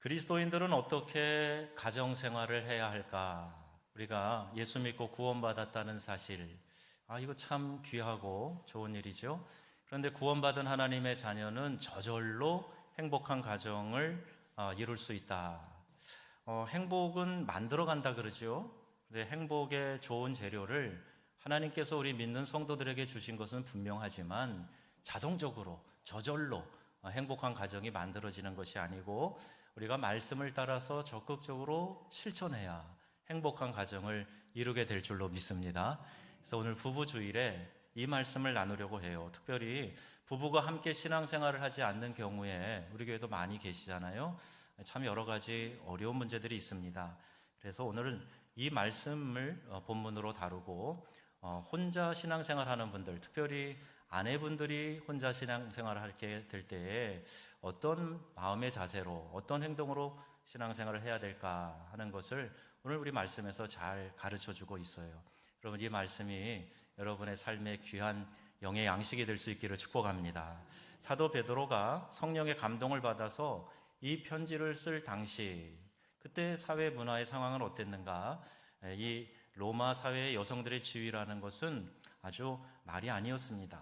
그리스도인들은 어떻게 가정생활을 해야 할까? 우리가 예수 믿고 구원받았다는 사실, 이거 참 귀하고 좋은 일이죠. 그런데 구원받은 하나님의 자녀는 저절로 행복한 가정을 이룰 수 있다. 행복은 만들어간다 그러죠. 근데 행복의 좋은 재료를 하나님께서 우리 믿는 성도들에게 주신 것은 분명하지만 자동적으로, 저절로 행복한 가정이 만들어지는 것이 아니고 우리가 말씀을 따라서 적극적으로 실천해야 행복한 가정을 이루게 될 줄로 믿습니다. 그래서 오늘 부부주일에 이 말씀을 나누려고 해요. 특별히 부부가 함께 신앙생활을 하지 않는 경우에 우리 교회도 많이 계시잖아요. 참 여러 가지 어려운 문제들이 있습니다. 그래서 오늘은 이 말씀을 본문으로 다루고 혼자 신앙생활하는 분들, 특별히 아내분들이 혼자 신앙생활을 하게 될 때에 어떤 마음의 자세로, 어떤 행동으로 신앙생활을 해야 될까 하는 것을 오늘 우리 말씀에서 잘 가르쳐주고 있어요. 여러분, 이 말씀이 여러분의 삶의 귀한 영의 양식이 될 수 있기를 축복합니다. 사도 베드로가 성령의 감동을 받아서 이 편지를 쓸 당시 그때 사회 문화의 상황은 어땠는가? 이 로마 사회의 여성들의 지위라는 것은 아주 말이 아니었습니다.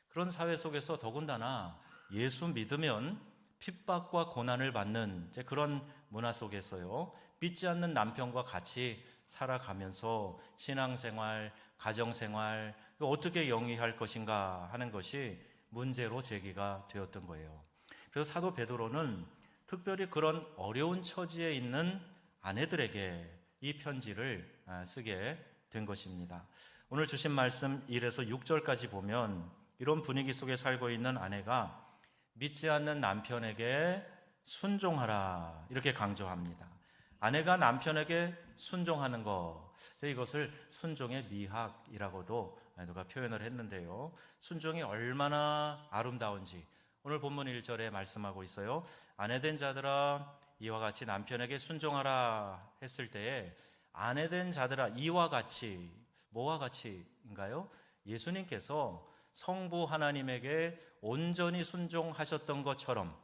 그런 사회 속에서 더군다나 예수 믿으면 핍박과 고난을 받는 그런 문화 속에서요, 믿지 않는 남편과 같이 살아가면서 신앙생활, 가정생활, 어떻게 영위할 것인가 하는 것이 문제로 제기가 되었던 거예요. 그래서 사도 베드로는 특별히 그런 어려운 처지에 있는 아내들에게 이 편지를 쓰게 된 것입니다. 오늘 주신 말씀 1에서 6절까지 보면 이런 분위기 속에 살고 있는 아내가 믿지 않는 남편에게 순종하라 이렇게 강조합니다. 아내가 남편에게 순종하는 것, 이것을 순종의 미학이라고도 누가 표현을 했는데요, 순종이 얼마나 아름다운지 오늘 본문 1절에 말씀하고 있어요. 아내된 자들아 이와 같이 남편에게 순종하라 했을 때에 아내된 자들아 이와 같이, 뭐와 같이인가요? 예수님께서 성부 하나님에게 온전히 순종하셨던 것처럼,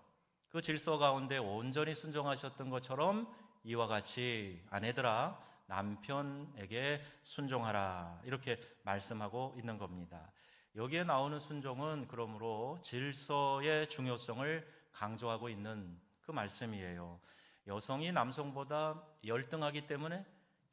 그 질서 가운데 온전히 순종하셨던 것처럼 이와 같이 아내들아 남편에게 순종하라 이렇게 말씀하고 있는 겁니다. 여기에 나오는 순종은 그러므로 질서의 중요성을 강조하고 있는 그 말씀이에요. 여성이 남성보다 열등하기 때문에,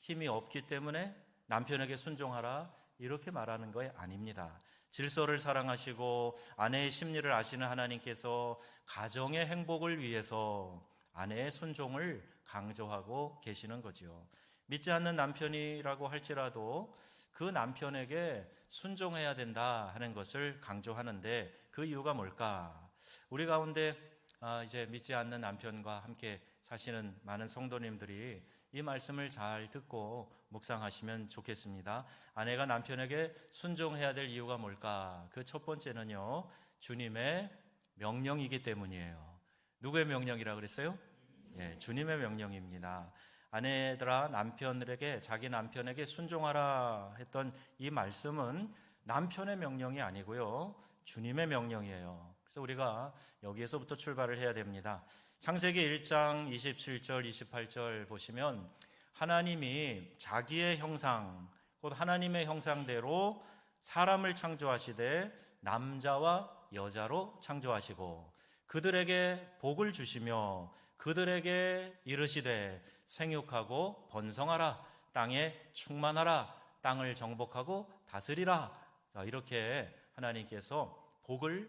힘이 없기 때문에 남편에게 순종하라 이렇게 말하는 거 아닙니다. 질서를 사랑하시고 아내의 심리를 아시는 하나님께서 가정의 행복을 위해서 아내의 순종을 강조하고 계시는 거죠. 믿지 않는 남편이라고 할지라도 그 남편에게 순종해야 된다 하는 것을 강조하는데 그 이유가 뭘까? 우리 가운데 이제 믿지 않는 남편과 함께 사시는 많은 성도님들이 이 말씀을 잘 듣고 묵상하시면 좋겠습니다. 아내가 남편에게 순종해야 될 이유가 뭘까? 그 첫 번째는요, 주님의 명령이기 때문이에요. 누구의 명령이라 그랬어요? 예, 주님의 명령입니다. 아내들아 남편들에게, 자기 남편에게 순종하라 했던 이 말씀은 남편의 명령이 아니고요, 주님의 명령이에요. 그래서 우리가 여기에서부터 출발을 해야 됩니다. 창세기 1장 27절 28절 보시면 하나님이 자기의 형상, 곧 하나님의 형상대로 사람을 창조하시되 남자와 여자로 창조하시고 그들에게 복을 주시며 그들에게 이르시되 생육하고 번성하라, 땅에 충만하라, 땅을 정복하고 다스리라. 이렇게 하나님께서 복을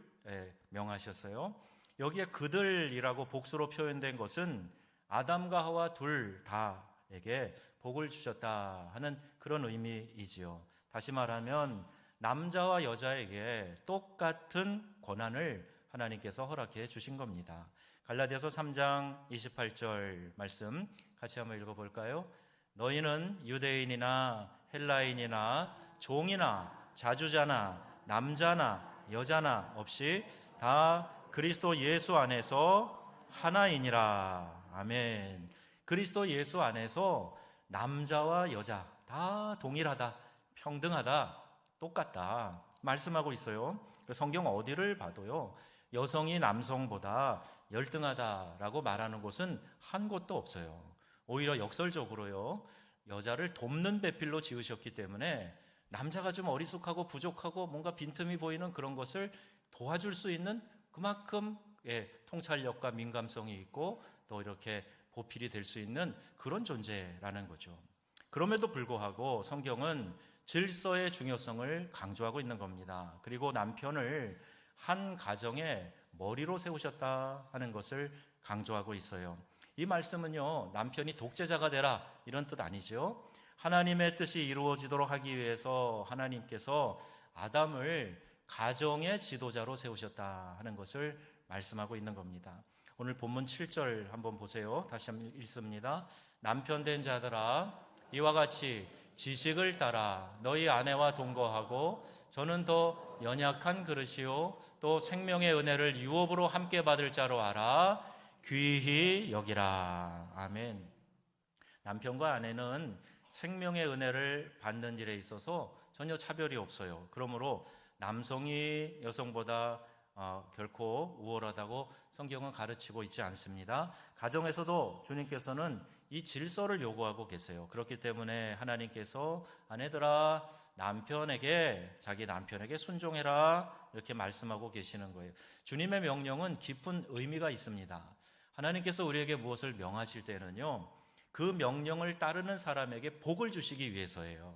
명하셨어요. 여기에 그들이라고 복수로 표현된 것은 아담과 하와 둘 다에게 복을 주셨다 하는 그런 의미이지요. 다시 말하면 남자와 여자에게 똑같은 권한을 하나님께서 허락해 주신 겁니다. 갈라디아서 3장 28절 말씀 같이 한번 읽어볼까요? 너희는 유대인이나 헬라인이나 종이나 자주자나 남자나 여자나 없이 다 그리스도 예수 안에서 하나이니라. 아멘. 그리스도 예수 안에서 남자와 여자 다 동일하다, 평등하다, 똑같다 말씀하고 있어요. 성경 어디를 봐도요, 여성이 남성보다 열등하다라고 말하는 곳은 한 곳도 없어요. 오히려 역설적으로요, 여자를 돕는 배필로 지으셨기 때문에 남자가 좀 어리숙하고 부족하고 뭔가 빈틈이 보이는 그런 것을 도와줄 수 있는 그만큼 통찰력과 민감성이 있고 또 이렇게 보필이 될 수 있는 그런 존재라는 거죠. 그럼에도 불구하고 성경은 질서의 중요성을 강조하고 있는 겁니다. 그리고 남편을 한 가정의 머리로 세우셨다 하는 것을 강조하고 있어요. 이 말씀은요, 남편이 독재자가 되라 이런 뜻 아니죠. 하나님의 뜻이 이루어지도록 하기 위해서 하나님께서 아담을 가정의 지도자로 세우셨다 하는 것을 말씀하고 있는 겁니다. 오늘 본문 7절 한번 보세요. 다시 한번 읽습니다. 남편 된 자들아, 이와 같이 지식을 따라 너희 아내와 동거하고 저는 더 연약한 그릇이요 또 생명의 은혜를 유업으로 함께 받을 자로 알아 귀히 여기라. 아멘. 남편과 아내는 생명의 은혜를 받는 일에 있어서 전혀 차별이 없어요. 그러므로 남성이 여성보다 결코 우월하다고 성경은 가르치고 있지 않습니다. 가정에서도 주님께서는 이 질서를 요구하고 계세요. 그렇기 때문에 하나님께서 아내들아 자기 남편에게 순종해라 이렇게 말씀하고 계시는 거예요. 주님의 명령은 깊은 의미가 있습니다. 하나님께서 우리에게 무엇을 명하실 때는요, 그 명령을 따르는 사람에게 복을 주시기 위해서예요.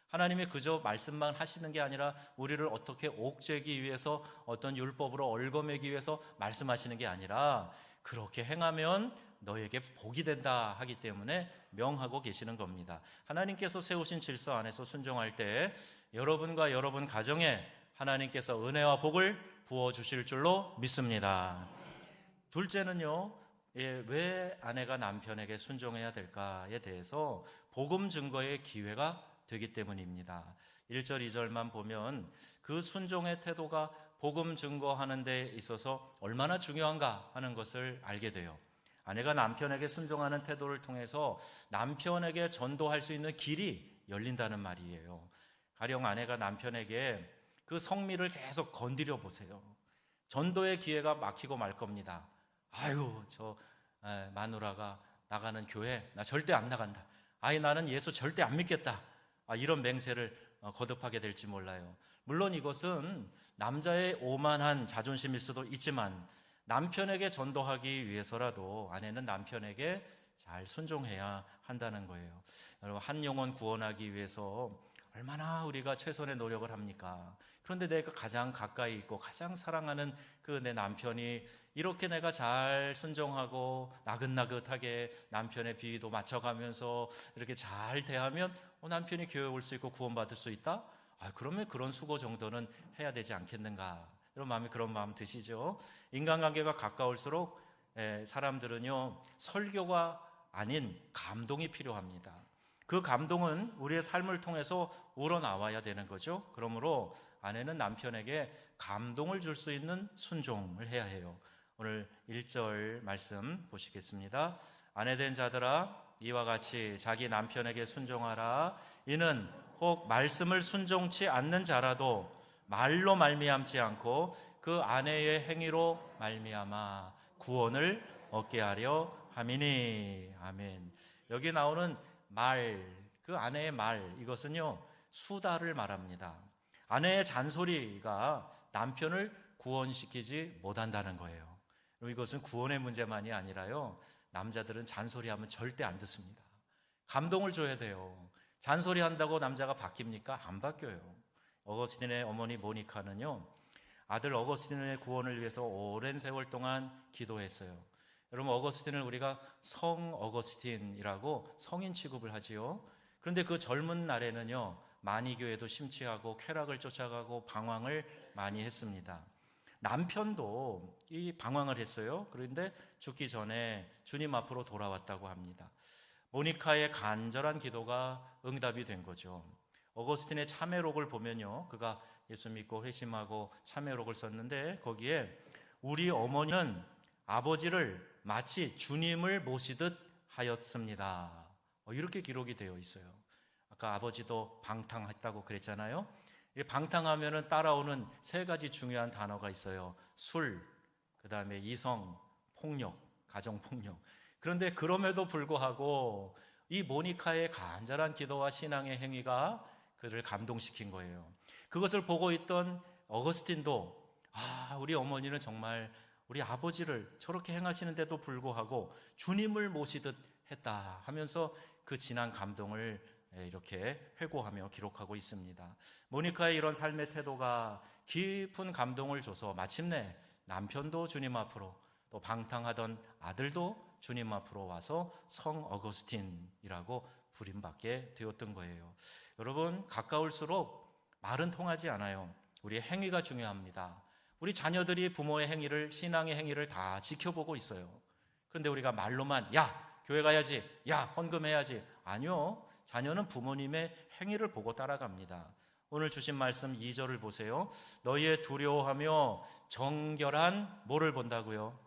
하나님이 그저 말씀만 하시는 게 아니라 우리를 어떻게 옥죄기 위해서 어떤 율법으로 얽어매기 위해서 말씀하시는 게 아니라 그렇게 행하면 너에게 복이 된다 하기 때문에 명하고 계시는 겁니다. 하나님께서 세우신 질서 안에서 순종할 때 여러분과 여러분 가정에 하나님께서 은혜와 복을 부어주실 줄로 믿습니다. 둘째는요, 왜 아내가 남편에게 순종해야 될까에 대해서 복음 증거의 기회가 되기 때문입니다. 1절, 2절만 보면 그 순종의 태도가 복음 증거하는 데 있어서 얼마나 중요한가 하는 것을 알게 돼요. 아내가 남편에게 순종하는 태도를 통해서 남편에게 전도할 수 있는 길이 열린다는 말이에요. 가령 아내가 남편에게 그 성미를 계속 건드려 보세요. 전도의 기회가 막히고 말 겁니다. 아유, 저 마누라가 나가는 교회 나 절대 안 나간다. 나는 예수 절대 안 믿겠다. 이런 맹세를 거듭하게 될지 몰라요. 물론 이것은 남자의 오만한 자존심일 수도 있지만 남편에게 전도하기 위해서라도 아내는 남편에게 잘 순종해야 한다는 거예요. 여러분, 한 영혼 구원하기 위해서 얼마나 우리가 최선의 노력을 합니까? 그런데 내가 가장 가까이 있고 가장 사랑하는 그 내 남편이 이렇게 내가 잘 순종하고 나긋나긋하게 남편의 비위도 맞춰가면서 이렇게 잘 대하면 남편이 교회 올 수 있고 구원받을 수 있다? 그러면 그런 수고 정도는 해야 되지 않겠는가? 이런 마음이 그런 마음 드시죠? 인간관계가 가까울수록 사람들은요, 설교가 아닌 감동이 필요합니다. 그 감동은 우리의 삶을 통해서 우러나와야 되는 거죠. 그러므로 아내는 남편에게 감동을 줄 수 있는 순종을 해야 해요. 오늘 1절 말씀 보시겠습니다. 아내된 자들아, 이와 같이 자기 남편에게 순종하라. 이는 혹 말씀을 순종치 않는 자라도 말로 말미암지 않고 그 아내의 행위로 말미암아 구원을 얻게 하려 함이니. 아멘. 여기 나오는 말, 그 아내의 말, 이것은요, 수다를 말합니다. 아내의 잔소리가 남편을 구원시키지 못한다는 거예요. 이것은 구원의 문제만이 아니라요, 남자들은 잔소리하면 절대 안 듣습니다. 감동을 줘야 돼요. 잔소리한다고 남자가 바뀝니까? 안 바뀌어요. 어거스틴의 어머니 모니카는요, 아들 어거스틴의 구원을 위해서 오랜 세월 동안 기도했어요. 여러분, 어거스틴을 우리가 성 어거스틴이라고 성인 취급을 하지요. 그런데 그 젊은 날에는요, 만이교회도 심취하고 쾌락을 쫓아가고 방황을 많이 했습니다. 남편도 이 방황을 했어요. 그런데 죽기 전에 주님 앞으로 돌아왔다고 합니다. 모니카의 간절한 기도가 응답이 된 거죠. 어거스틴의 참회록을 보면요, 그가 예수 믿고 회심하고 참회록을 썼는데 거기에 우리 어머니는 아버지를 마치 주님을 모시듯 하였습니다. 이렇게 기록이 되어 있어요. 아까 아버지도 방탕했다고 그랬잖아요. 방탕하면은 따라오는 세 가지 중요한 단어가 있어요. 술, 그 다음에 이성 폭력, 가정 폭력. 그런데 그럼에도 불구하고 이 모니카의 간절한 기도와 신앙의 행위가 그를 감동시킨 거예요. 그것을 보고 있던 어거스틴도 우리 어머니는 정말 우리 아버지를 저렇게 행하시는데도 불구하고 주님을 모시듯 했다 하면서 그 진한 감동을 이렇게 회고하며 기록하고 있습니다. 모니카의 이런 삶의 태도가 깊은 감동을 줘서 마침내 남편도 주님 앞으로, 또 방탕하던 아들도 주님 앞으로 와서 성 어거스틴이라고 부림받게 되었던 거예요. 여러분, 가까울수록 말은 통하지 않아요. 우리의 행위가 중요합니다. 우리 자녀들이 부모의 행위를, 신앙의 행위를 다 지켜보고 있어요. 그런데 우리가 말로만 교회 가야지, 헌금해야지. 아니요, 자녀는 부모님의 행위를 보고 따라갑니다. 오늘 주신 말씀 2절을 보세요. 너희의 두려워하며 정결한 뭐를 본다고요?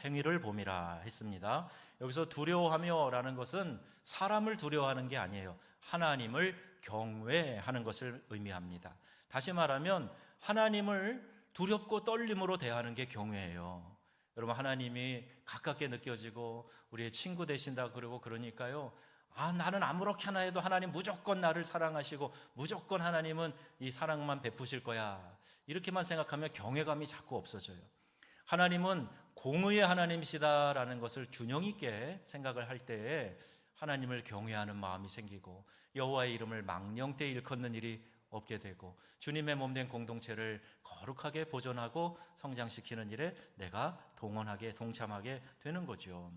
행위를 봄이라 했습니다. 여기서 두려워하며 라는 것은 사람을 두려워하는 게 아니에요. 하나님을 경외하는 것을 의미합니다. 다시 말하면 하나님을 두렵고 떨림으로 대하는 게 경외예요. 여러분, 하나님이 가깝게 느껴지고 우리의 친구 되신다 그러니까요, 나는 아무렇게 하나 해도 하나님 무조건 나를 사랑하시고 무조건 하나님은 이 사랑만 베푸실 거야, 이렇게만 생각하면 경외감이 자꾸 없어져요. 하나님은 공의의 하나님이시다라는 것을 균형 있게 생각을 할 때에 하나님을 경외하는 마음이 생기고 여호와의 이름을 망령되이 일컫는 일이 없게 되고 주님의 몸된 공동체를 거룩하게 보존하고 성장시키는 일에 내가 동참하게 되는 거죠.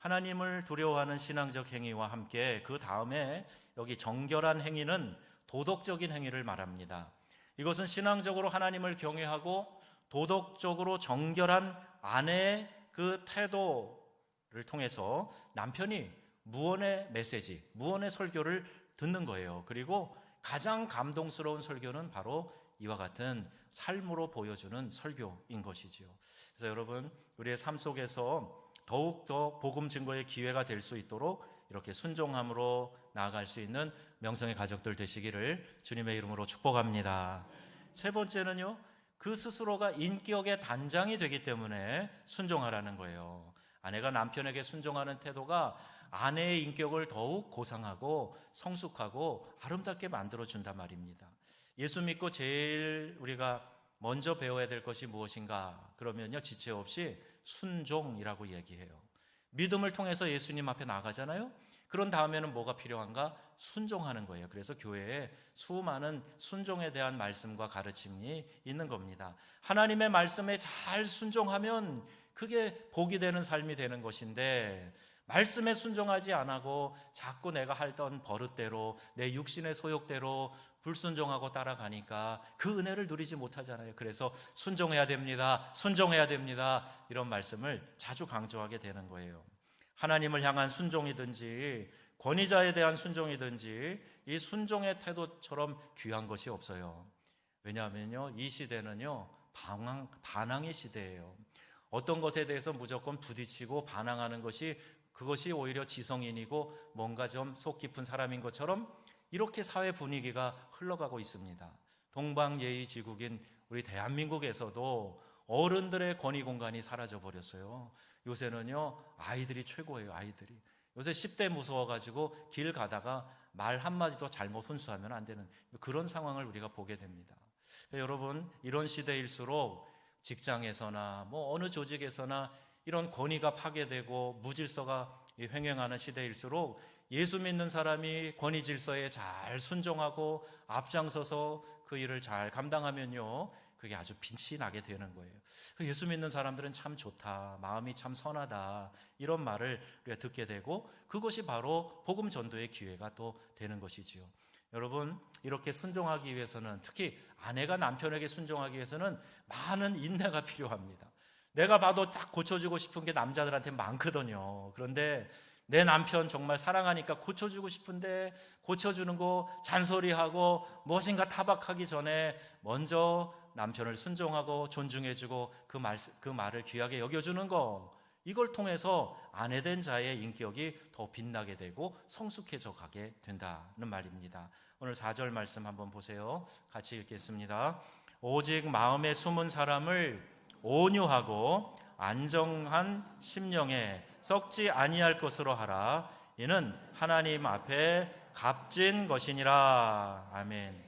하나님을 두려워하는 신앙적 행위와 함께 그 다음에 여기 정결한 행위는 도덕적인 행위를 말합니다. 이것은 신앙적으로 하나님을 경외하고 도덕적으로 정결한 아내의 그 태도를 통해서 남편이 무언의 메시지, 무언의 설교를 듣는 거예요. 그리고 가장 감동스러운 설교는 바로 이와 같은 삶으로 보여주는 설교인 것이지요. 그래서 여러분, 우리의 삶 속에서 더욱더 복음 증거의 기회가 될 수 있도록 이렇게 순종함으로 나아갈 수 있는 명성의 가족들 되시기를 주님의 이름으로 축복합니다. 세 번째는요, 그 스스로가 인격의 단장이 되기 때문에 순종하라는 거예요. 아내가 남편에게 순종하는 태도가 아내의 인격을 더욱 고상하고 성숙하고 아름답게 만들어준단 말입니다. 예수 믿고 제일 우리가 먼저 배워야 될 것이 무엇인가? 그러면요, 지체 없이 순종이라고 얘기해요. 믿음을 통해서 예수님 앞에 나가잖아요. 그런 다음에는 뭐가 필요한가? 순종하는 거예요. 그래서 교회에 수많은 순종에 대한 말씀과 가르침이 있는 겁니다. 하나님의 말씀에 잘 순종하면 그게 복이 되는 삶이 되는 것인데, 말씀에 순종하지 않고 자꾸 내가 하던 버릇대로 내 육신의 소욕대로 불순종하고 따라가니까 그 은혜를 누리지 못하잖아요. 그래서 순종해야 됩니다, 순종해야 됩니다, 이런 말씀을 자주 강조하게 되는 거예요. 하나님을 향한 순종이든지 권위자에 대한 순종이든지 이 순종의 태도처럼 귀한 것이 없어요. 왜냐하면요, 이 시대는요 반항의 시대예요. 어떤 것에 대해서 무조건 부딪히고 반항하는 그것이 오히려 지성인이고 뭔가 좀 속 깊은 사람인 것처럼 이렇게 사회 분위기가 흘러가고 있습니다. 동방예의지국인 우리 대한민국에서도 어른들의 권위 공간이 사라져 버렸어요. 요새는요, 아이들이 최고예요. 아이들이 요새 10대 무서워가지고 길 가다가 말 한마디도 잘못 훈수하면 안 되는 그런 상황을 우리가 보게 됩니다. 여러분, 이런 시대일수록 직장에서나 어느 조직에서나 이런 권위가 파괴되고 무질서가 횡행하는 시대일수록 예수 믿는 사람이 권위 질서에 잘 순종하고 앞장서서 그 일을 잘 감당하면요, 그게 아주 빛이 나게 되는 거예요. 예수 믿는 사람들은 참 좋다, 마음이 참 선하다, 이런 말을 우리가 듣게 되고 그것이 바로 복음 전도의 기회가 또 되는 것이지요. 여러분, 이렇게 순종하기 위해서는, 특히 아내가 남편에게 순종하기 위해서는 많은 인내가 필요합니다. 내가 봐도 딱 고쳐주고 싶은 게 남자들한테 많거든요. 그런데 내 남편 정말 사랑하니까 고쳐주고 싶은데 고쳐주는 거 잔소리하고 무엇인가 타박하기 전에 먼저 남편을 순종하고 존중해주고 그 말을 귀하게 여겨주는 거, 이걸 통해서 아내된 자의 인격이 더 빛나게 되고 성숙해져 가게 된다는 말입니다. 오늘 4절 말씀 한번 보세요. 같이 읽겠습니다. 오직 마음에 숨은 사람을 온유하고 안정한 심령에 썩지 아니할 것으로 하라. 이는 하나님 앞에 값진 것이니라. 아멘.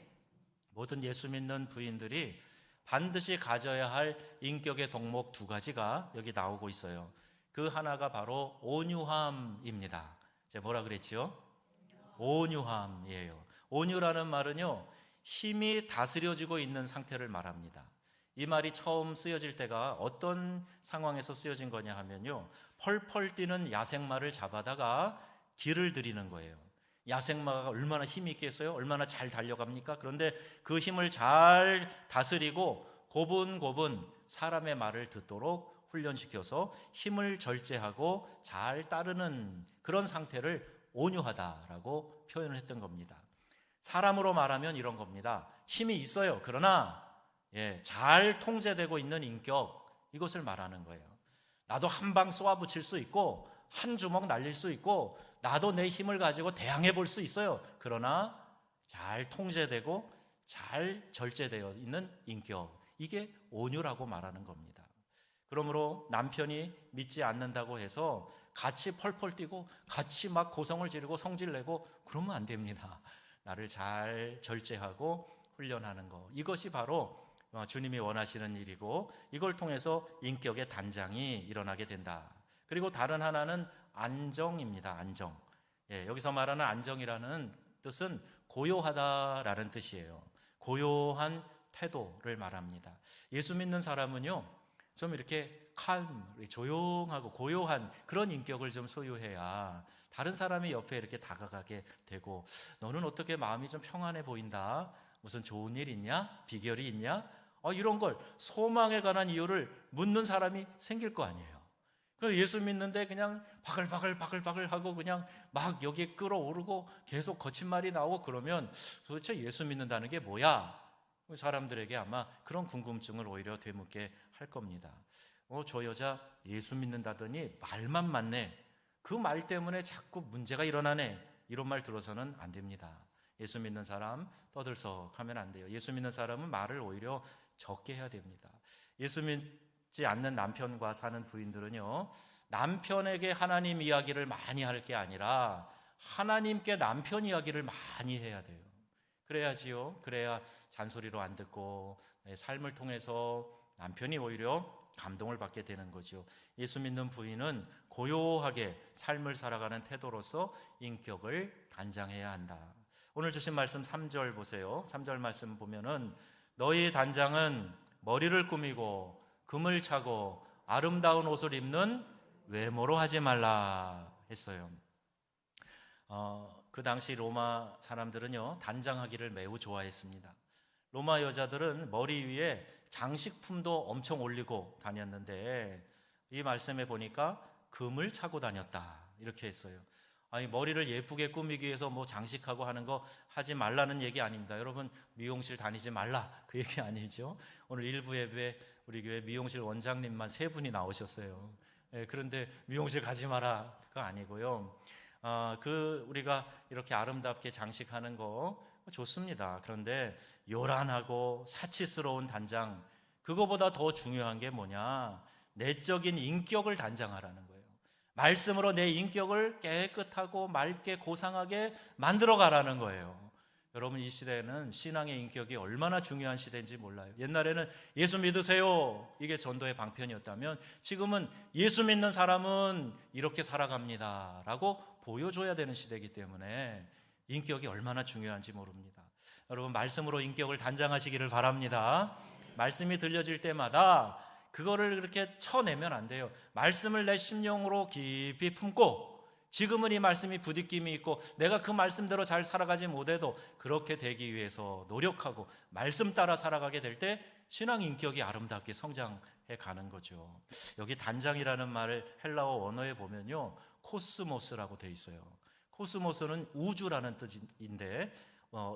모든 예수 믿는 부인들이 반드시 가져야 할 인격의 덕목 두 가지가 여기 나오고 있어요. 그 하나가 바로 온유함입니다. 제가 뭐라 그랬지요? 온유함이에요. 온유라는 말은요, 힘이 다스려지고 있는 상태를 말합니다. 이 말이 처음 쓰여질 때가 어떤 상황에서 쓰여진 거냐 하면요, 펄펄 뛰는 야생마를 잡아다가 길을 들이는 거예요. 야생마가 얼마나 힘이 있겠어요? 얼마나 잘 달려갑니까? 그런데 그 힘을 잘 다스리고 고분고분 사람의 말을 듣도록 훈련시켜서 힘을 절제하고 잘 따르는 그런 상태를 온유하다라고 표현을 했던 겁니다. 사람으로 말하면 이런 겁니다. 힘이 있어요. 그러나 잘 통제되고 있는 인격, 이것을 말하는 거예요. 나도 한 방 쏘아붙일 수 있고 한 주먹 날릴 수 있고 나도 내 힘을 가지고 대항해 볼 수 있어요. 그러나 잘 통제되고 잘 절제되어 있는 인격, 이게 온유라고 말하는 겁니다. 그러므로 남편이 믿지 않는다고 해서 같이 펄펄 뛰고 같이 막 고성을 지르고 성질내고 그러면 안 됩니다. 나를 잘 절제하고 훈련하는 것, 이것이 바로 주님이 원하시는 일이고 이걸 통해서 인격의 단장이 일어나게 된다. 그리고 다른 하나는 안정입니다. 안정. 여기서 말하는 안정이라는 뜻은 고요하다라는 뜻이에요. 고요한 태도를 말합니다. 예수 믿는 사람은요, 좀 이렇게 조용하고 고요한 그런 인격을 좀 소유해야 다른 사람이 옆에 이렇게 다가가게 되고, 너는 어떻게 마음이 좀 평안해 보인다, 무슨 좋은 일 있냐, 비결이 있냐, 이런 걸 소망에 관한 이유를 묻는 사람이 생길 거 아니에요. 그래서 예수 믿는데 그냥 바글바글 하고 그냥 막 여기에 끌어오르고 계속 거친 말이 나오고 그러면 도대체 예수 믿는다는 게 뭐야? 사람들에게 아마 그런 궁금증을 오히려 되묻게 할 겁니다. 저 여자 예수 믿는다더니 말만 많네, 그 말 때문에 자꾸 문제가 일어나네, 이런 말 들어서는 안 됩니다. 예수 믿는 사람 떠들썩하면 안 돼요. 예수 믿는 사람은 말을 오히려 적게 해야 됩니다. 예수 믿지 않는 남편과 사는 부인들은요, 남편에게 하나님 이야기를 많이 할 게 아니라 하나님께 남편 이야기를 많이 해야 돼요. 그래야지요. 그래야 잔소리로 안 듣고 삶을 통해서 남편이 오히려 감동을 받게 되는 거죠. 예수 믿는 부인은 고요하게 삶을 살아가는 태도로서 인격을 단장해야 한다. 오늘 주신 말씀 3절 보세요. 3절 말씀 보면은 너희 단장은 머리를 꾸미고 금을 차고 아름다운 옷을 입는 외모로 하지 말라 했어요. 그 당시 로마 사람들은요, 단장하기를 매우 좋아했습니다. 로마 여자들은 머리 위에 장식품도 엄청 올리고 다녔는데 이 말씀에 보니까 금을 차고 다녔다 이렇게 했어요. 아니, 머리를 예쁘게 꾸미기 위해서 뭐 장식하고 하는 거 하지 말라는 얘기 아닙니다. 여러분, 미용실 다니지 말라 그 얘기 아니죠. 오늘 일부 예배에 우리 교회 미용실 원장님만 3분이 나오셨어요. 그런데 미용실 가지 마라 그거 아니고요. 우리가 이렇게 아름답게 장식하는 거 좋습니다. 그런데 요란하고 사치스러운 단장, 그거보다 더 중요한 게 뭐냐, 내적인 인격을 단장하라는 거예요. 말씀으로 내 인격을 깨끗하고 맑게 고상하게 만들어 가라는 거예요. 여러분, 이 시대에는 신앙의 인격이 얼마나 중요한 시대인지 몰라요. 옛날에는 예수 믿으세요, 이게 전도의 방편이었다면 지금은 예수 믿는 사람은 이렇게 살아갑니다 라고 보여줘야 되는 시대이기 때문에 인격이 얼마나 중요한지 모릅니다. 여러분, 말씀으로 인격을 단장하시기를 바랍니다. 말씀이 들려질 때마다 그거를 그렇게 쳐내면 안 돼요. 말씀을 내 심령으로 깊이 품고, 지금은 이 말씀이 부딪힘이 있고 내가 그 말씀대로 잘 살아가지 못해도 그렇게 되기 위해서 노력하고 말씀 따라 살아가게 될 때 신앙 인격이 아름답게 성장해 가는 거죠. 여기 단장이라는 말을 헬라어 원어에 보면요, 코스모스라고 돼 있어요. 코스모스는 우주라는 뜻인데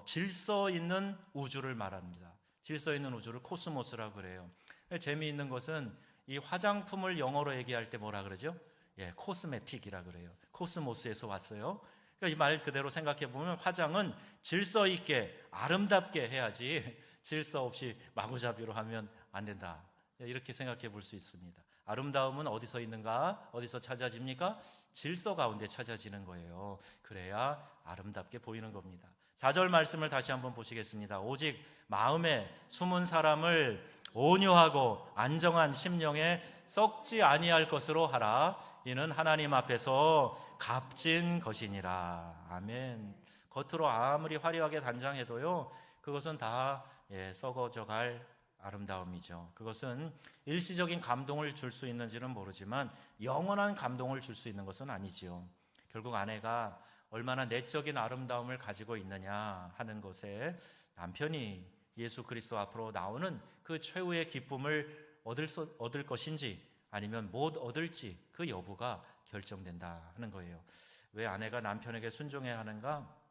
질서 있는 우주를 말합니다. 질서 있는 우주를 코스모스라고 그래요. 재미있는 것은 이 화장품을 영어로 얘기할 때 뭐라 그러죠? 코스메틱이라 그래요. 코스모스에서 왔어요. 그러니까 이 말 그대로 생각해 보면 화장은 질서 있게 아름답게 해야지 질서 없이 마구잡이로 하면 안 된다. 이렇게 생각해 볼 수 있습니다. 아름다움은 어디서 있는가? 어디서 찾아집니까? 질서 가운데 찾아지는 거예요. 그래야 아름답게 보이는 겁니다. 4절 말씀을 다시 한번 보시겠습니다. 오직 마음에 숨은 사람을 온유하고 안정한 심령에 썩지 아니할 것으로 하라. 이는 하나님 앞에서 값진 것이니라. 아멘. 겉으로 아무리 화려하게 단장해도요, 그것은 다 썩어져 갈 아름다움이죠. 그것은 일시적인 감동을 줄 수 있는지는 모르지만 영원한 감동을 줄 수 있는 것은 아니지요. 결국 아내가 얼마나 내적인 아름다움을 가지고 있느냐 하는 것에 남편이 예수 그리스도 앞으로 나오는 그 최후의 기쁨을 얻을 것인지 아니면 못 얻을지 그 여부가 결정된다 하는 거예요. 왜 아내가 남편에게 순종해야 하는가?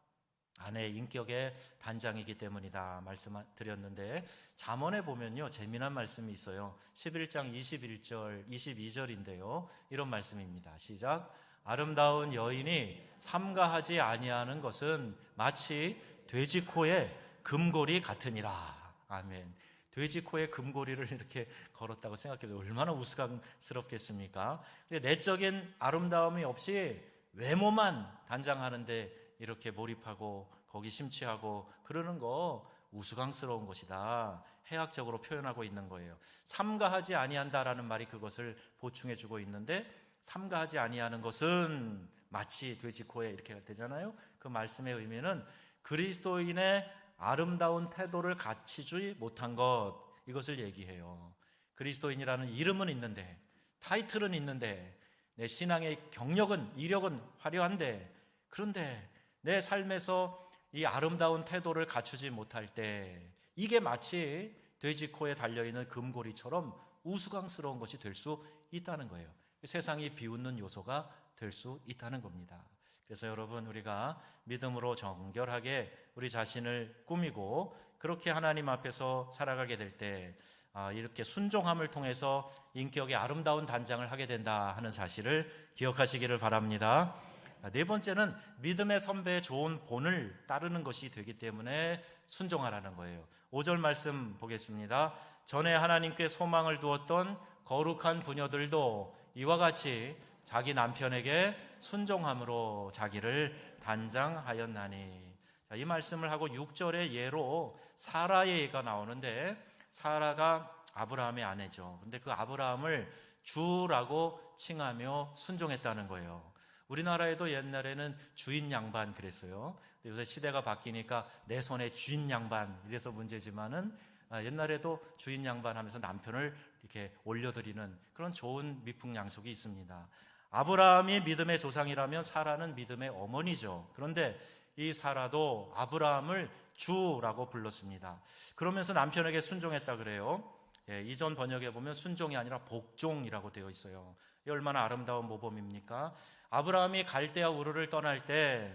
아내의 인격의 단장이기 때문이다 말씀드렸는데, 잠언에 보면요 재미난 말씀이 있어요. 11장 21절 22절인데요 이런 말씀입니다. 시작. 아름다운 여인이 삼가하지 아니하는 것은 마치 돼지 코에 금고리 같으니라. 아멘. 돼지 코에 금고리를 이렇게 걸었다고 생각해도 얼마나 우스꽝스럽겠습니까? 내적인 아름다움이 없이 외모만 단장하는데 이렇게 몰입하고 거기 심취하고 그러는 거 우스꽝스러운 것이다. 해학적으로 표현하고 있는 거예요. 삼가하지 아니한다라는 말이 그것을 보충해 주고 있는데, 삼가하지 아니하는 것은 마치 돼지 코에 이렇게 되잖아요. 그 말씀의 의미는 그리스도인의 아름다운 태도를 갖추지 못한 것, 이것을 얘기해요. 그리스도인이라는 이름은 있는데, 타이틀은 있는데, 내 신앙의 경력은, 이력은 화려한데, 그런데 내 삶에서 이 아름다운 태도를 갖추지 못할 때 이게 마치 돼지 코에 달려있는 금고리처럼 우스꽝스러운 것이 될 수 있다는 거예요. 세상이 비웃는 요소가 될 수 있다는 겁니다. 그래서 여러분, 우리가 믿음으로 정결하게 우리 자신을 꾸미고 그렇게 하나님 앞에서 살아가게 될 때 이렇게 순종함을 통해서 인격의 아름다운 단장을 하게 된다 하는 사실을 기억하시기를 바랍니다. 네 번째는 믿음의 선배의 좋은 본을 따르는 것이 되기 때문에 순종하라는 거예요. 5절 말씀 보겠습니다. 전에 하나님께 소망을 두었던 거룩한 부녀들도 이와 같이 자기 남편에게 순종함으로 자기를 단장하였나니. 이 말씀을 하고 6절의 예로 사라의 예가 나오는데, 사라가 아브라함의 아내죠. 근데 그 아브라함을 주라고 칭하며 순종했다는 거예요. 우리나라에도 옛날에는 주인 양반 그랬어요. 요새 시대가 바뀌니까 내 손에 주인 양반 이래서 문제지만은 옛날에도 주인 양반 하면서 남편을 이렇게 올려드리는 그런 좋은 미풍양속이 있습니다. 아브라함이 믿음의 조상이라면 사라는 믿음의 어머니죠. 그런데 이 사라도 아브라함을 주라고 불렀습니다. 그러면서 남편에게 순종했다 그래요. 이전 번역에 보면 순종이 아니라 복종이라고 되어 있어요. 이 얼마나 아름다운 모범입니까? 아브라함이 갈대아 우르를 떠날 때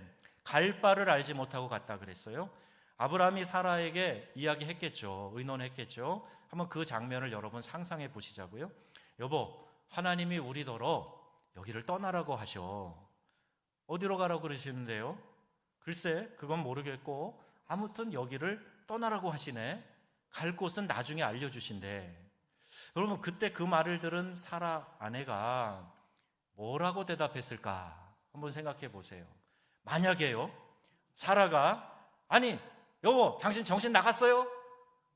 갈 바를 알지 못하고 갔다 그랬어요. 아브라함이 사라에게 이야기했겠죠. 의논했겠죠. 한번 그 장면을 여러분 상상해 보시자고요. 여보, 하나님이 우리더러 여기를 떠나라고 하셔. 어디로 가라고 그러시는데요? 글쎄, 그건 모르겠고 아무튼 여기를 떠나라고 하시네. 갈 곳은 나중에 알려주신대. 여러분, 그때 그 말을 들은 사라 아내가 뭐라고 대답했을까? 한번 생각해 보세요. 만약에요, 사라가 아니 여보, 당신 정신 나갔어요?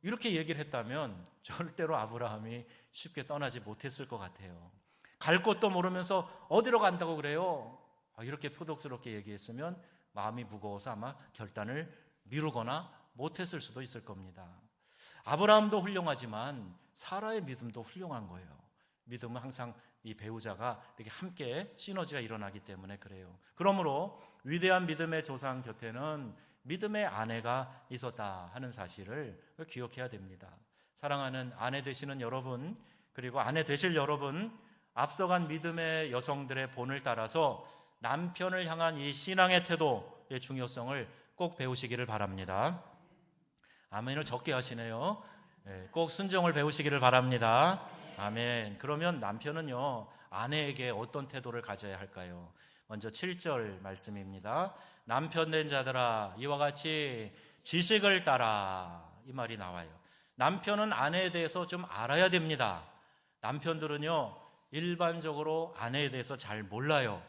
이렇게 얘기를 했다면 절대로 아브라함이 쉽게 떠나지 못했을 것 같아요. 갈 곳도 모르면서 어디로 간다고 그래요? 이렇게 표독스럽게 얘기했으면 마음이 무거워서 아마 결단을 미루거나 못했을 수도 있을 겁니다. 아브라함도 훌륭하지만 사라의 믿음도 훌륭한 거예요. 믿음은 항상 이 배우자가 이렇게 함께 시너지가 일어나기 때문에 그래요. 그러므로 위대한 믿음의 조상 곁에는 믿음의 아내가 있었다 하는 사실을 기억해야 됩니다. 사랑하는 아내 되시는 여러분, 그리고 아내 되실 여러분, 앞서간 믿음의 여성들의 본을 따라서 남편을 향한 이 신앙의 태도의 중요성을 꼭 배우시기를 바랍니다. 아멘을 적게 하시네요. 꼭 순종을 배우시기를 바랍니다. 아멘. 그러면 남편은요, 아내에게 어떤 태도를 가져야 할까요? 먼저 7절 말씀입니다. 남편 된 자들아, 이와 같이 지식을 따라, 이 말이 나와요. 남편은 아내에 대해서 좀 알아야 됩니다. 남편들은요, 일반적으로 아내에 대해서 잘 몰라요.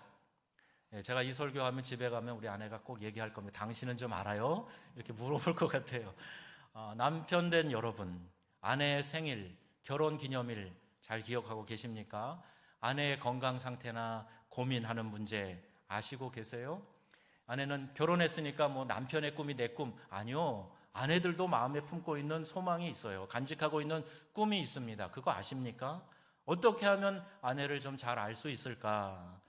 제가 이 설교하면 집에 가면 우리 아내가 꼭 얘기할 겁니다. 당신은 좀 알아요? 이렇게 물어볼 것 같아요. 남편 된 여러분, 아내의 생일, 결혼 기념일 잘 기억하고 계십니까? 아내의 건강 상태나 고민하는 문제 아시고 계세요? 아내는 결혼했으니까 뭐 남편의 꿈이 내 꿈, 아니요. 아내들도 마음에 품고 있는 소망이 있어요. 간직하고 있는 꿈이 있습니다. 그거 아십니까? 어떻게 하면 아내를 좀 잘 알 수 있을까?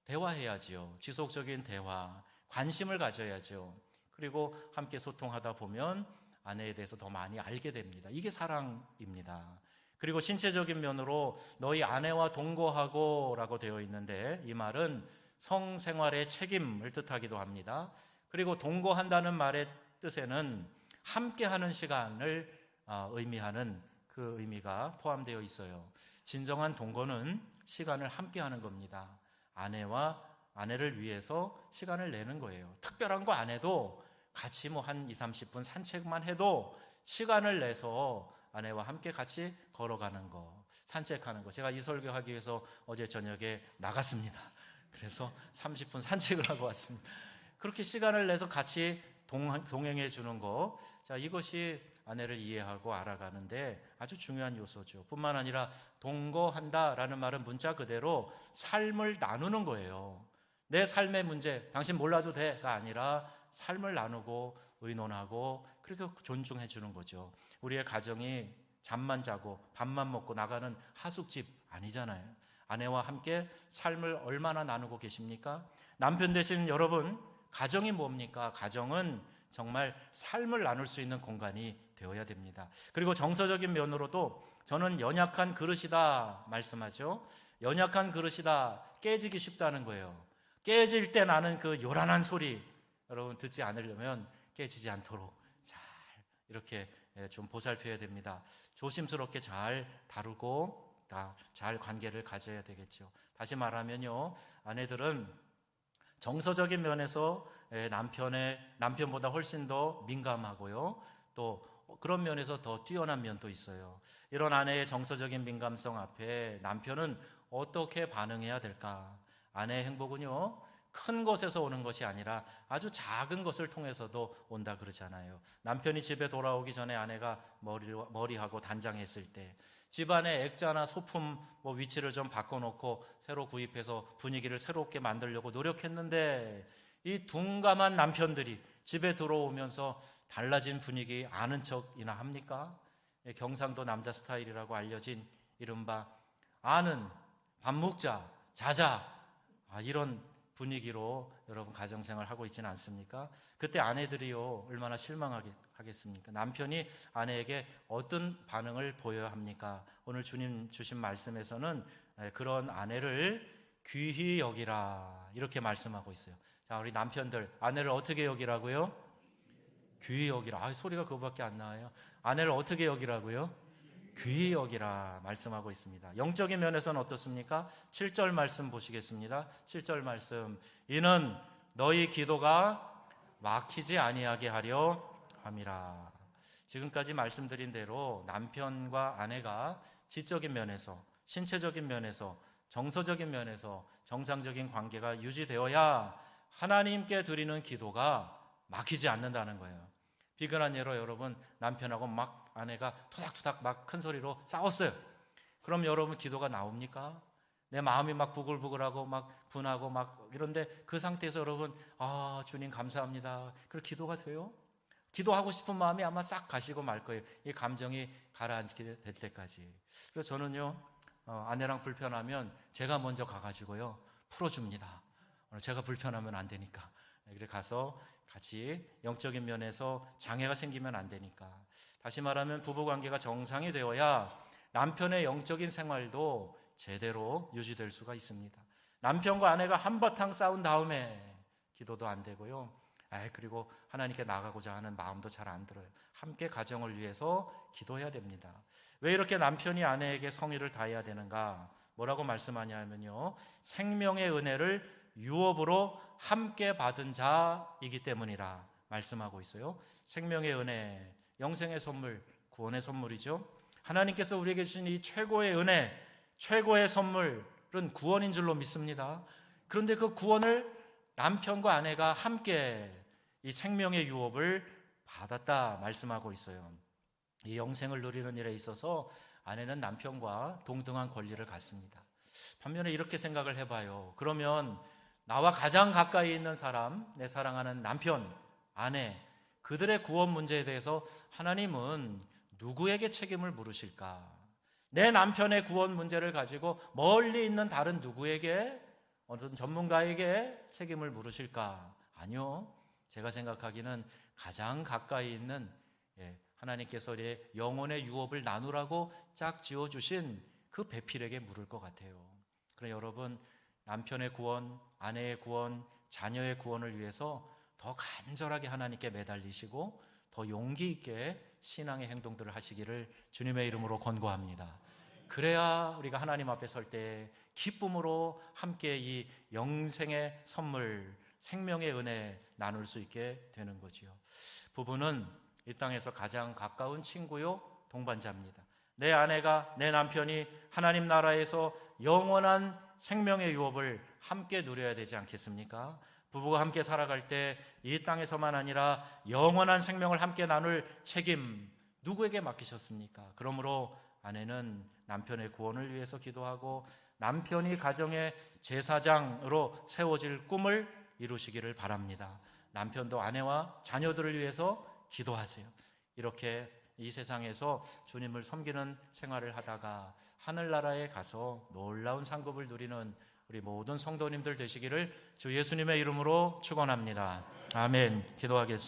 대화해야지요. 지속적인 대화, 관심을 가져야죠. 그리고 함께 소통하다 보면 아내에 대해서 더 많이 알게 됩니다. 이게 사랑입니다. 그리고 신체적인 면으로 너희 아내와 동거하고 라고 되어 있는데, 이 말은 성생활의 책임을 뜻하기도 합니다. 그리고 동거한다는 말의 뜻에는 함께하는 시간을 의미하는 그 의미가 포함되어 있어요. 진정한 동거는 시간을 함께하는 겁니다. 아내를 위해서 시간을 내는 거예요. 특별한 거 안 해도 같이 뭐 한 20-30분 산책만 해도 시간을 내서 아내와 함께 같이 걸어가는 거, 산책하는 거. 제가 이 설교하기 위해서 어제 저녁에 나갔습니다. 그래서 30분 산책을 하고 왔습니다. 그렇게 시간을 내서 같이 동행해 주는 거, 자, 이것이 아내를 이해하고 알아가는데 아주 중요한 요소죠. 뿐만 아니라 동거한다라는 말은 문자 그대로 삶을 나누는 거예요. 내 삶의 문제, 당신 몰라도 돼가 아니라 삶을 나누고 의논하고 그렇게 존중해 주는 거죠. 우리의 가정이 잠만 자고 밥만 먹고 나가는 하숙집 아니잖아요. 아내와 함께 삶을 얼마나 나누고 계십니까? 남편 되시는 여러분, 가정이 뭡니까? 가정은 정말 삶을 나눌 수 있는 공간이 되어야 됩니다. 그리고 정서적인 면으로도 저는 연약한 그릇이다 말씀하죠. 연약한 그릇이다, 깨지기 쉽다는 거예요. 깨질 때 나는 그 요란한 소리, 여러분 듣지 않으려면 깨지지 않도록 잘 이렇게 좀 보살펴야 됩니다. 조심스럽게 잘 다루고 잘 관계를 가져야 되겠죠. 다시 말하면요, 아내들은 정서적인 면에서 남편보다 훨씬 더 민감하고요, 또 그런 면에서 더 뛰어난 면도 있어요. 이런 아내의 정서적인 민감성 앞에 남편은 어떻게 반응해야 될까? 아내의 행복은요, 큰 것에서 오는 것이 아니라 아주 작은 것을 통해서도 온다 그러잖아요. 남편이 집에 돌아오기 전에 아내가 머리하고 단장했을 때, 집안의 액자나 소품 위치를 좀 바꿔놓고 새로 구입해서 분위기를 새롭게 만들려고 노력했는데, 이 둔감한 남편들이 집에 들어오면서 달라진 분위기 아는 척이나 합니까? 경상도 남자 스타일이라고 알려진 이른바 아는, 밥 먹자, 자자, 이런 분위기로 여러분 가정생활 하고 있지는 않습니까? 그때 아내들이요, 얼마나 실망하겠습니까? 남편이 아내에게 어떤 반응을 보여야 합니까? 오늘 주님 주신 말씀에서는 그런 아내를 귀히 여기라 이렇게 말씀하고 있어요. 자, 우리 남편들, 아내를 어떻게 여기라고요? 귀히 여기라. 소리가 그거밖에 안 나와요. 아내를 어떻게 여기라고요? 귀히 여기라 말씀하고 있습니다. 영적인 면에서는 어떻습니까? 7절 말씀 보시겠습니다. 7절 말씀, 이는 너희 기도가 막히지 아니하게 하려 함이라. 지금까지 말씀드린 대로 남편과 아내가 지적인 면에서, 신체적인 면에서, 정서적인 면에서 정상적인 관계가 유지되어야 하나님께 드리는 기도가 막히지 않는다는 거예요. 비근한 예로 여러분, 남편하고 막 아내가 투닥투닥 막 큰 소리로 싸웠어요. 그럼 여러분 기도가 나옵니까? 내 마음이 막 부글부글하고 막 분하고 막 이런데 그 상태에서 여러분, 주님 감사합니다, 그렇게 기도가 돼요? 기도하고 싶은 마음이 아마 싹 가시고 말 거예요. 이 감정이 가라앉게 될 때까지. 그래서 저는요, 아내랑 불편하면 제가 먼저 가가지고요 풀어줍니다. 제가 불편하면 안 되니까. 그래 가서 같이 영적인 면에서 장애가 생기면 안 되니까. 다시 말하면 부부관계가 정상이 되어야 남편의 영적인 생활도 제대로 유지될 수가 있습니다. 남편과 아내가 한바탕 싸운 다음에 기도도 안 되고요, 그리고 하나님께 나가고자 하는 마음도 잘 안 들어요. 함께 가정을 위해서 기도해야 됩니다. 왜 이렇게 남편이 아내에게 성의를 다해야 되는가? 뭐라고 말씀하냐면요, 생명의 은혜를 유업으로 함께 받은 자이기 때문이라 말씀하고 있어요. 생명의 은혜, 영생의 선물, 구원의 선물이죠. 하나님께서 우리에게 주신 이 최고의 은혜, 최고의 선물은 구원인 줄로 믿습니다. 그런데 그 구원을 남편과 아내가 함께 이 생명의 유업을 받았다 말씀하고 있어요. 이 영생을 누리는 일에 있어서 아내는 남편과 동등한 권리를 갖습니다. 반면에 이렇게 생각을 해봐요. 그러면 나와 가장 가까이 있는 사람, 내 사랑하는 남편, 아내, 그들의 구원 문제에 대해서 하나님은 누구에게 책임을 물으실까? 내 남편의 구원 문제를 가지고 멀리 있는 다른 누구에게, 어떤 전문가에게 책임을 물으실까? 아니요. 제가 생각하기는 가장 가까이 있는 하나님께서 우리의 영혼의 유업을 나누라고 짝 지어주신 그 배필에게 물을 것 같아요. 그럼 여러분, 남편의 구원, 아내의 구원, 자녀의 구원을 위해서 더 간절하게 하나님께 매달리시고 더 용기 있게 신앙의 행동들을 하시기를 주님의 이름으로 권고합니다. 그래야 우리가 하나님 앞에 설 때 기쁨으로 함께 이 영생의 선물, 생명의 은혜 나눌 수 있게 되는 거지요. 부부는 이 땅에서 가장 가까운 친구요 동반자입니다. 내 아내가, 내 남편이 하나님 나라에서 영원한 생명의 유업을 함께 누려야 되지 않겠습니까? 부부가 함께 살아갈 때 이 땅에서만 아니라 영원한 생명을 함께 나눌 책임 누구에게 맡기셨습니까? 그러므로 아내는 남편의 구원을 위해서 기도하고 남편이 가정의 제사장으로 세워질 꿈을 이루시기를 바랍니다. 남편도 아내와 자녀들을 위해서 기도하세요. 이렇게 이 세상에서 주님을 섬기는 생활을 하다가 하늘나라에 가서 놀라운 상급을 누리는 우리 모든 성도님들 되시기를 주 예수님의 이름으로 축원합니다. 아멘. 기도하겠습니다.